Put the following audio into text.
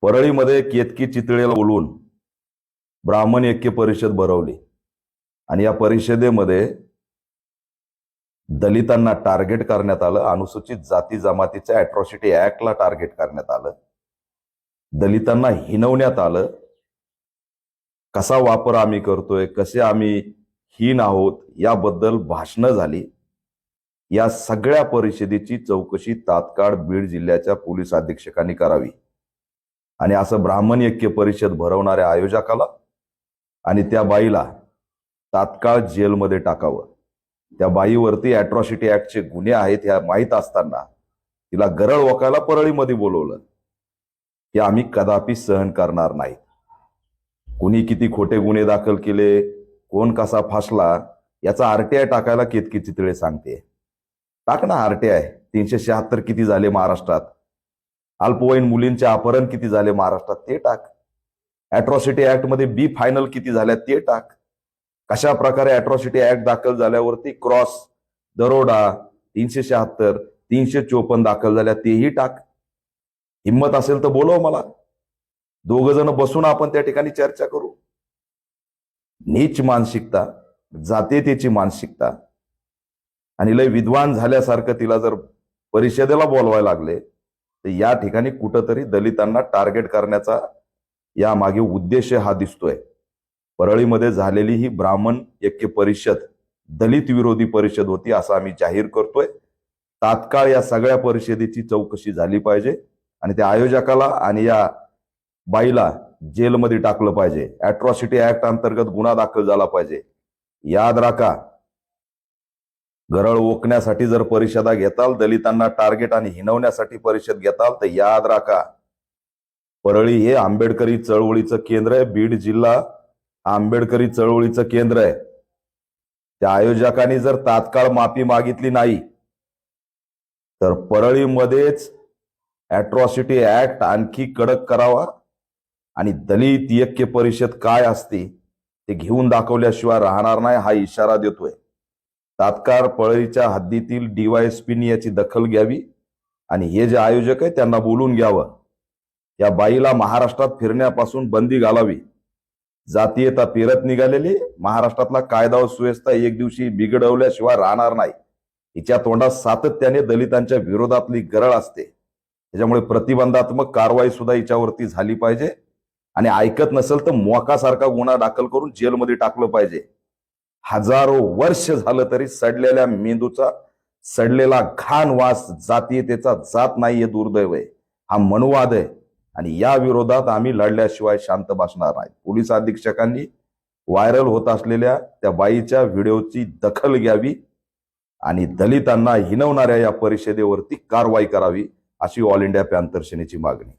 परळीमध्ये केतकी चितळेला बोलवून ब्राह्मण ऐक्य परिषद भरवली आणि या परिषदेमध्ये दलितांना टार्गेट करण्यात आलं. अनुसूचित जाती जमातीच्या अॅट्रॉसिटी ऍक्टला टार्गेट करण्यात आलं. दलितांना हिनवण्यात आलं. कसा वापर आम्ही करतोय, कसे आम्ही हीन आहोत याबद्दल भाषणं झाली. या सगळ्या परिषदेची चौकशी तात्काळ बीड जिल्ह्याच्या पोलीस अधीक्षकांनी करावी आणि असं ब्राह्मण ऐक्य परिषद भरवणाऱ्या आयोजकाला आणि त्या बाईला तात्काळ जेलमध्ये टाकावं. त्या बाईवरती अॅट्रॉसिटी ऍक्टचे गुन्हे आहेत ह्या माहीत असताना तिला गरळ ओकायला परळीमध्ये बोलवलं. हे आम्ही कदापि सहन करणार नाही. कुणी किती खोटे गुन्हे दाखल केले, कोण कसा फासला याचा आरटीआय टाकायला केतकी चितळे सांगते. टाक ना आरटीआय. 376 किती झाले महाराष्ट्रात, अल्पवयीन मुलींचे अपहरण किती झाले महाराष्ट्रात ते टाक. अॅट्रॉसिटी ऍक्ट मध्ये बी फायनल किती झाल्या ते टाक. कशा प्रकारे अॅट्रॉसिटी ऍक्ट दाखल झाल्यावरती क्रॉस, दरोडा, 376, 354 दाखल झाल्या तेही टाक. हिम्मत असेल तर बोलव मला, 2 जण बसून आपण त्या ठिकाणी चर्चा करू. नीच मानसिकता, जातीयतेची मानसिकता आणि लय विद्वान झाल्यासारखं तिला जर परिषदेला बोलवायला लागले तर या ठिकाणी कुठंतरी दलितांना टार्गेट करण्याचा या मागे उद्देश हा दिसतोय. परळीमध्ये झालेली ही ब्राह्मण ऐक्य परिषद दलित विरोधी परिषद होती असं आम्ही जाहीर करतोय. तात्काळ या सगळ्या परिषदेची चौकशी झाली पाहिजे आणि त्या आयोजकाला आणि या बाईला जेलमध्ये टाकलं पाहिजे. अॅट्रॉसिटी ऍक्ट अंतर्गत गुन्हा दाखल झाला पाहिजे. याद राखा, गरळ ओकण्यासाठी जर परिषदा घेताल, दलितांना टार्गेट आणि हिनवण्यासाठी परिषद घेताल तर याद राखा, परळी हे आंबेडकरी चळवळीचं केंद्र आहे. बीड जिल्हा आंबेडकरी चळवळीचं केंद्र आहे. त्या आयोजकांनी जर तात्काळ माफी मागितली नाही तर परळीमध्येच अॅट्रॉसिटी ऍक्ट आणखी कडक करावा आणि दलित ऐक्य परिषद काय असते ते घेऊन दाखवल्याशिवाय राहणार नाही हा इशारा देतोय. तात्काळ परळीच्या हद्दीतील डीवायएसपीनी याची दखल घ्यावी आणि हे जे आयोजक आहे त्यांना बोलून घ्यावं. या बाईला महाराष्ट्रात फिरण्यापासून बंदी घालावी. जातीयता पेरत निघालेली महाराष्ट्रातला कायदा व सुव्यवस्था एक दिवशी बिघडवल्याशिवाय राहणार नाही. हिच्या तोंडात सातत्याने दलितांच्या विरोधातली गरळ असते. त्याच्यामुळे प्रतिबंधात्मक कारवाई सुद्धा हिच्यावरती झाली पाहिजे आणि ऐकत नसेल तर मोकासारखा गुन्हा दाखल करून जेलमध्ये टाकलं पाहिजे. हजारो वर्ष झालं तरी सडलेल्या मेंदूचा सडलेला घाण वास जातीयतेचा जात नाही हे दुर्दैव आहे. हा मनवाद आहे आणि या विरोधात आम्ही लढल्याशिवाय शांत बसणार नाही. पोलीस अधीक्षकांनी व्हायरल होत असलेल्या त्या बाईच्या व्हिडिओची दखल घ्यावी आणि दलितांना हिनवणाऱ्या या परिषदेवरती कारवाई करावी अशी ऑल इंडिया पॅंथर सेनेची मागणी.